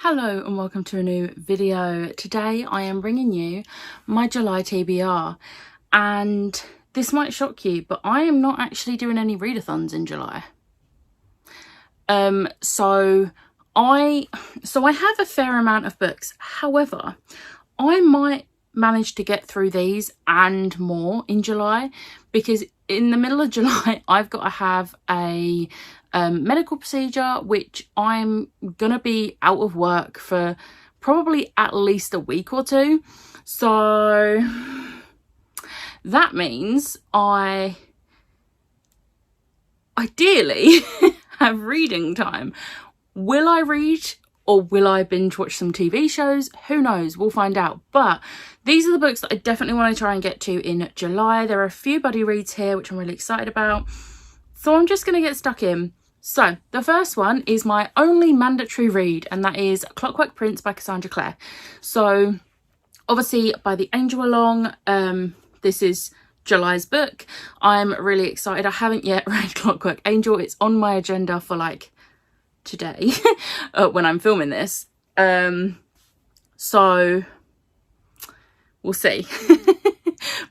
Hello and welcome to a new video. Today I am bringing you my July TBR, and this might shock you, but I am not actually doing any readathons in July. So I have a fair amount of books. However, I might manage to get through these and more in July, because in the middle of July I've got to have a medical procedure, which I'm gonna be out of work for probably at least a week or two. So that means I ideally have reading time. Will I read or will I binge watch some TV shows? Who knows? We'll find out. But these are the books that I definitely want to try and get to in July. There are a few buddy reads here, which I'm really excited about. So I'm just going to get stuck in. So the first one is my only mandatory read, and that is Clockwork Prince by Cassandra Clare. So obviously by the Angel Along, this is July's book. I'm really excited. I haven't yet read Clockwork Angel. It's on my agenda for like today when I'm filming this. So we'll see.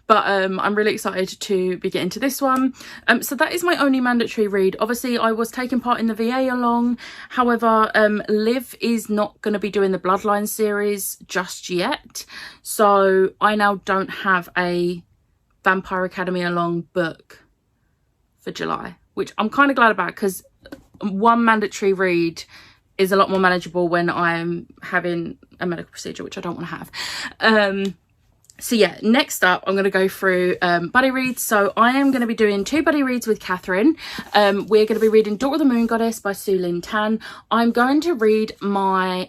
But I'm really excited to be getting to this one. So that is my only mandatory read. Obviously I was taking part in the VA along. However, Liv is not going to be doing the Bloodline series just yet. So I now don't have a Vampire Academy along book for July, which I'm kind of glad about, because one mandatory read is a lot more manageable when I'm having a medical procedure, which I don't want to have. So yeah, next up I'm going to go through buddy reads. So I am going to be doing 2 buddy reads with Catherine. We're going to be reading Daughter of the Moon Goddess by Sue Lynn Tan. I'm going to read my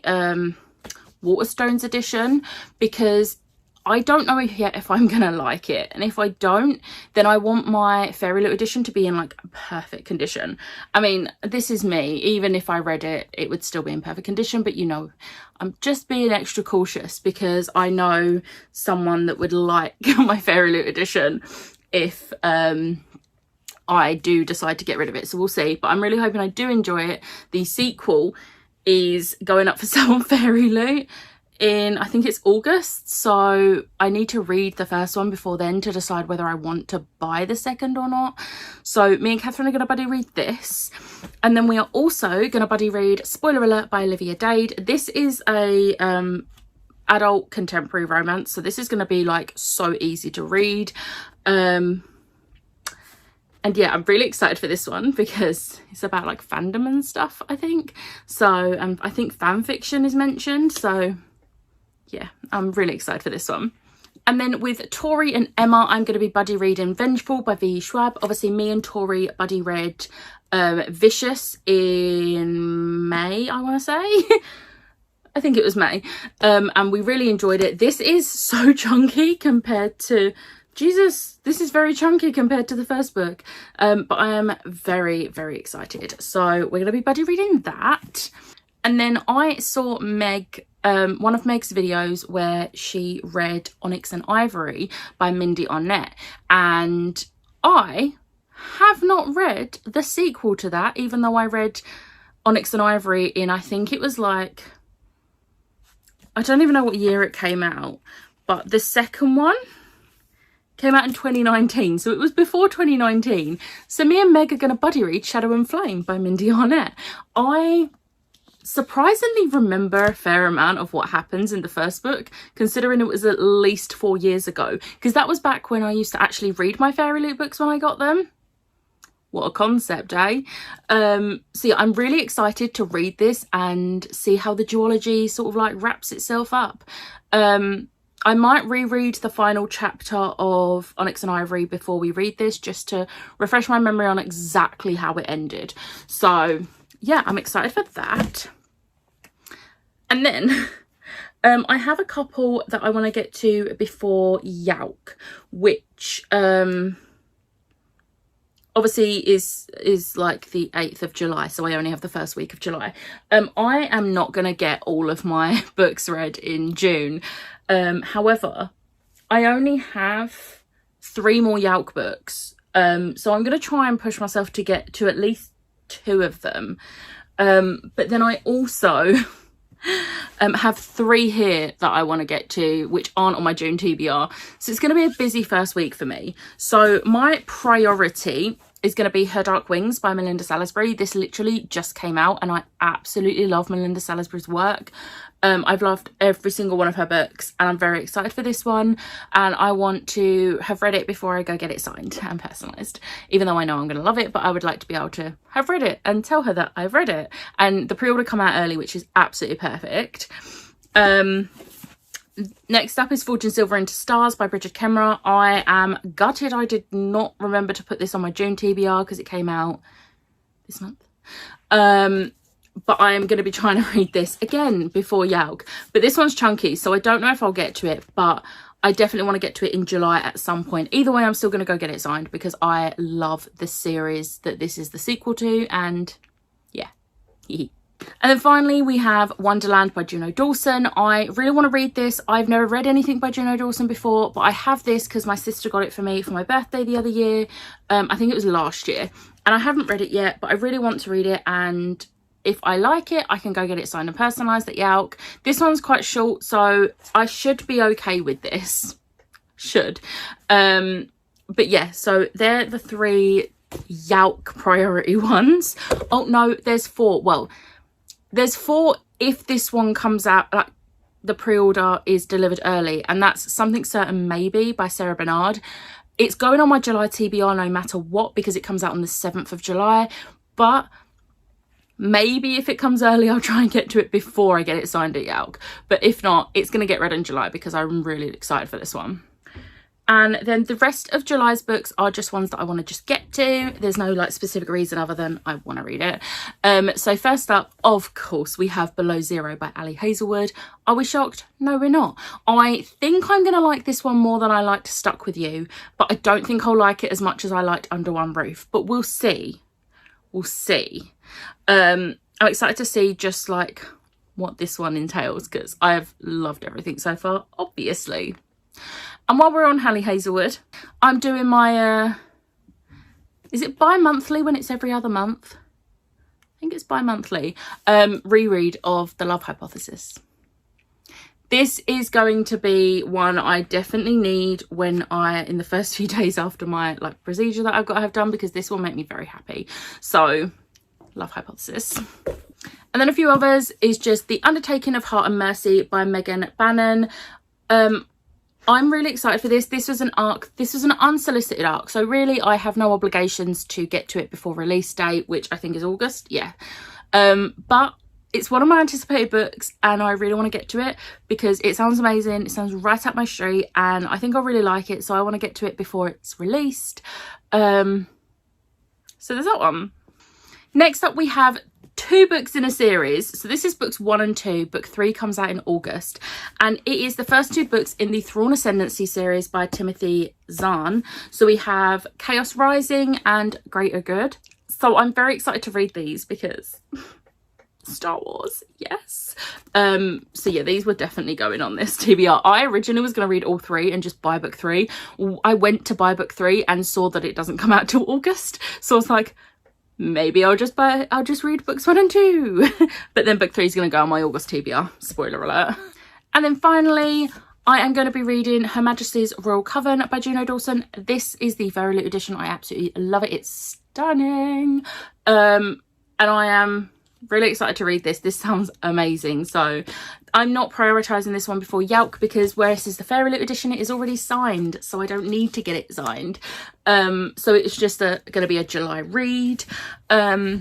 Waterstones edition, because I don't know yet if I'm gonna like it, and if I don't, then I want my Fairy Loot edition to be in like perfect condition. I mean, this is me. Even if I read it, it would still be in perfect condition, but you know, I'm just being extra cautious because I know someone that would like my Fairy Loot edition if I do decide to get rid of it. So we'll see, but I'm really hoping I do enjoy it. The sequel is going up for sale on Fairy Loot in, I think it's August, so I need to read the first one before then to decide whether I want to buy the second or not. So me and Catherine are going to buddy read this, and then we are also going to buddy read Spoiler Alert by Olivia Dade. This is a adult contemporary romance, so this is going to be like so easy to read. And yeah, I'm really excited for this one because it's about like fandom and stuff, I think. So I think fan fiction is mentioned, so yeah, I'm really excited for this one. And then with Tori and Emma, I'm going to be buddy reading Vengeful by V. Schwab. Obviously me and Tori buddy read Vicious in May, I want to say. I think it was May. And we really enjoyed it. This is so chunky compared to... Jesus, this is very chunky compared to the first book. But I am very, very excited. So we're going to be buddy reading that. And then I saw Meg... one of Meg's videos where she read Onyx and Ivory by Mindy Arnett, and I have not read the sequel to that, even though I read Onyx and Ivory in, I think it was like, I don't even know what year it came out, but the second one came out in 2019, so it was before 2019. So me and Meg are going to buddy read Shadow and Flame by Mindy Arnett. I surprisingly remember a fair amount of what happens in the first book, considering it was at least 4 years ago, because that was back when I used to actually read my Fairy Loot books when I got them. What a concept, eh? So yeah, I'm really excited to read this and see how the duology sort of like wraps itself up. I might reread the final chapter of Onyx and Ivory before we read this, just to refresh my memory on exactly how it ended. So yeah, I'm excited for that. And then I have a couple that I want to get to before Yauk, which obviously is like the 8th of July, so I only have the first week of July. I am not going to get all of my books read in June. However, I only have 3 more Yauk books, so I'm going to try and push myself to get to at least 2 of them. But then I also Have 3 here that I want to get to, which aren't on my June TBR. So it's going to be a busy first week for me. So my priority is going to be Her Dark Wings by Melinda Salisbury. This literally just came out and I absolutely love Melinda Salisbury's work. I've loved every single one of her books and I'm very excited for this one, and I want to have read it before I go get it signed and personalised, even though I know I'm going to love it, but I would like to be able to have read it and tell her that I've read it. And the pre-order come out early, which is absolutely perfect. Next up is Forging Silver into Stars by Bridget Kemmerer. I am gutted I did not remember to put this on my June TBR because it came out this month. But I am going to be trying to read this again before Yalk. But this one's chunky, so I don't know if I'll get to it, but I definitely want to get to it in July at some point. Either way, I'm still going to go get it signed because I love the series that this is the sequel to, and yeah. And then finally we have Wonderland by Juno Dawson. I really want to read this. I've never read anything by Juno Dawson before, but I have this because my sister got it for me for my birthday the other year. I think it was last year, and I haven't read it yet, but I really want to read it, and if I like it, I can go get it signed and personalised at Yalk. This one's quite short, so I should be okay with this. Should. But yeah, so they're the 3 Yalk priority ones. Oh no, there's 4. Well, there's 4 if this one comes out, like the pre-order is delivered early, and that's Something Certain Maybe by Sarah Bernard. It's going on my July TBR no matter what because it comes out on the 7th of July, but maybe if it comes early I'll try and get to it before I get it signed at Yalk. But if not, it's going to get read in July because I'm really excited for this one. And then the rest of July's books are just ones that I want to just get to. There's no like specific reason other than I want to read it. So first up, of course, we have Below Zero by Ali Hazelwood. Are we shocked? No, we're not. I think I'm going to like this one more than I liked Stuck With You, but I don't think I'll like it as much as I liked Under One Roof, but we'll see. We'll see. I'm excited to see just like what this one entails because I have loved everything so far, obviously. And while we're on Ali Hazelwood, I'm doing my is it bi-monthly when it's every other month? I think it's bi-monthly reread of The Love Hypothesis. This is going to be one I definitely need when in the first few days after my like procedure that I've got to have done, because this will make me very happy. So Love Hypothesis. And then a few others is just The Undertaking of Heart and Mercy by Megan Bannon. I'm really excited for this. This was an arc. This was an unsolicited arc. So really I have no obligations to get to it before release date, which I think is August. Yeah. But it's one of my anticipated books and I really want to get to it because it sounds amazing. It sounds right up my street and I think I'll really like it. So I want to get to it before it's released. So there's that one. Next up we have 2 books in a series. So this is books 1 and 2. Book 3 comes out in August, and it is the first 2 books in the Thrawn Ascendancy series by Timothy Zahn. So we have Chaos Rising and Greater Good. So I'm very excited to read these because Star Wars, yes. So yeah, these were definitely going on this TBR. I originally was going to read all 3 and just buy book 3. I went to buy book 3 and saw that it doesn't come out till August, so I was like, maybe I'll just read books 1 and 2. But then book 3 is going to go on my August TBR, spoiler alert. And then finally I am going to be reading Her Majesty's Royal Coven by Juno Dawson. This is the very little edition. I absolutely love it. It's stunning. And I am really excited to read this. This sounds amazing. So I'm not prioritising this one before Yalk because whereas is the Fairy Little edition, it is already signed, so I don't need to get it signed. So it's just going to be a July read. There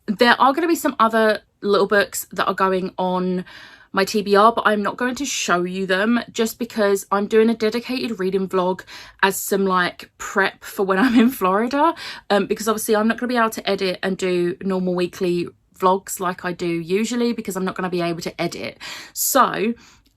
are going to be some other little books that are going on my TBR, but I'm not going to show you them just because I'm doing a dedicated reading vlog as some like prep for when I'm in Florida, because obviously I'm not going to be able to edit and do normal weekly vlogs like I do usually because I'm not going to be able to edit. So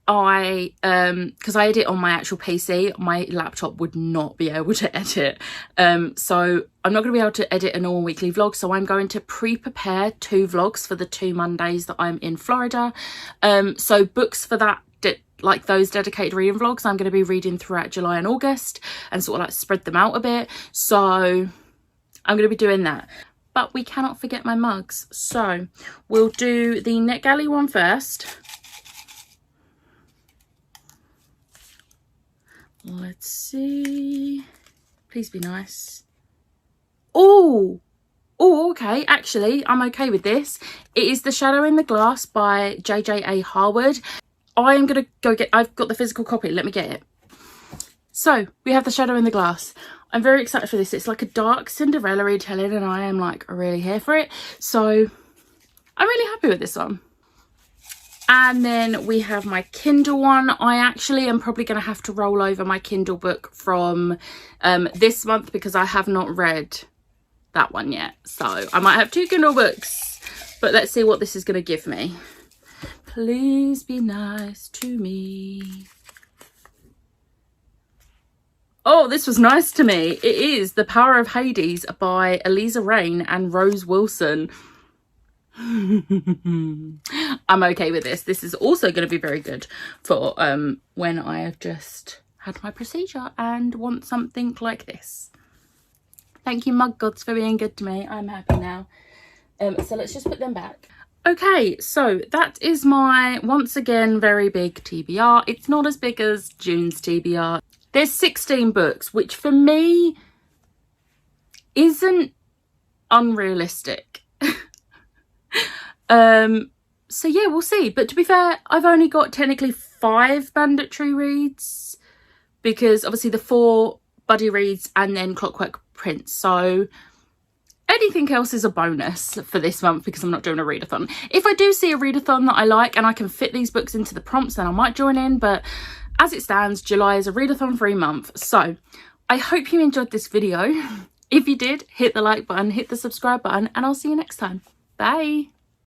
because I edit on my actual PC, my laptop would not be able to edit. So I'm not going to be able to edit a normal weekly vlog. So I'm going to pre-prepare 2 vlogs for the 2 Mondays that I'm in Florida. So books for that, like those dedicated reading vlogs, I'm going to be reading throughout July and August and sort of like spread them out a bit. So I'm going to be doing that. but we cannot forget my mugs. So we'll do the NetGalley one first. Let's see. Please be nice. Oh, okay. Actually, I'm okay with this. It is The Shadow in the Glass by JJA Harwood. I am going to go get... I've got the physical copy. Let me get it. So, we have The Shadow in the Glass. I'm very excited for this. It's like a dark Cinderella retelling, and I am like really here for it. So, I'm really happy with this one. And then we have my Kindle one. I actually am probably going to have to roll over my Kindle book from this month because I have not read that one yet. So I might have 2 Kindle books. But let's see what this is going to give me. Please be nice to me. Oh, this was nice to me. It is The Power of Hades by Eliza Rain and Rose Wilson. I'm okay with this. This is also going to be very good for when I have just had my procedure and want something like this. Thank you, mug gods, for being good to me. I'm happy now. So let's just put them back. Okay, so that is my, once again, very big TBR. It's not as big as June's TBR. There's 16 books, which for me isn't unrealistic. So yeah, we'll see. But to be fair, I've only got technically 5 mandatory reads because obviously the 4 buddy reads and then Clockwork Prince. So anything else is a bonus for this month because I'm not doing a readathon. If I do see a readathon that I like and I can fit these books into the prompts, then I might join in. But as it stands, July is a readathon free month. So I hope you enjoyed this video. If you did, hit the like button, hit the subscribe button, and I'll see you next time. Bye.